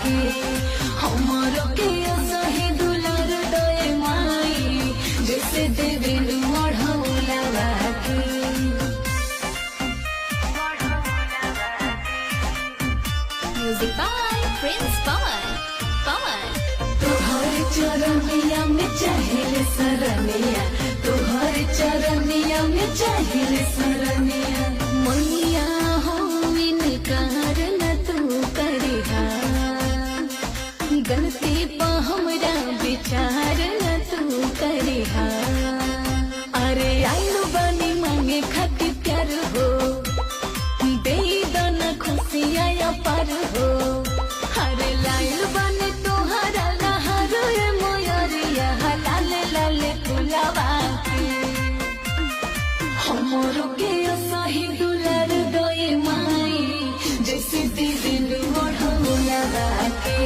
के हमरो के सही दुलार दए माई जैसे देवेलु ओढ़ौलावा के। Music by Prince Pawan. तोहर चरनिया में चाहिए सरनिया, तोहर चरनिया में चाहिए सरनिया। मैया हो इनकार न तू करिहा, गलती पा हमरा विचार न तू करिहा। अरे आइलू बनी मांगे खातिर प्यार हो, दे दो न खुशियाँ पार हो। हरे लाइल बने तोहरा लहर मोयरिया लाल लाल फुलावा के हमरो के सही दुलार दए माई जैसे दिल ओढ़ौलावा के।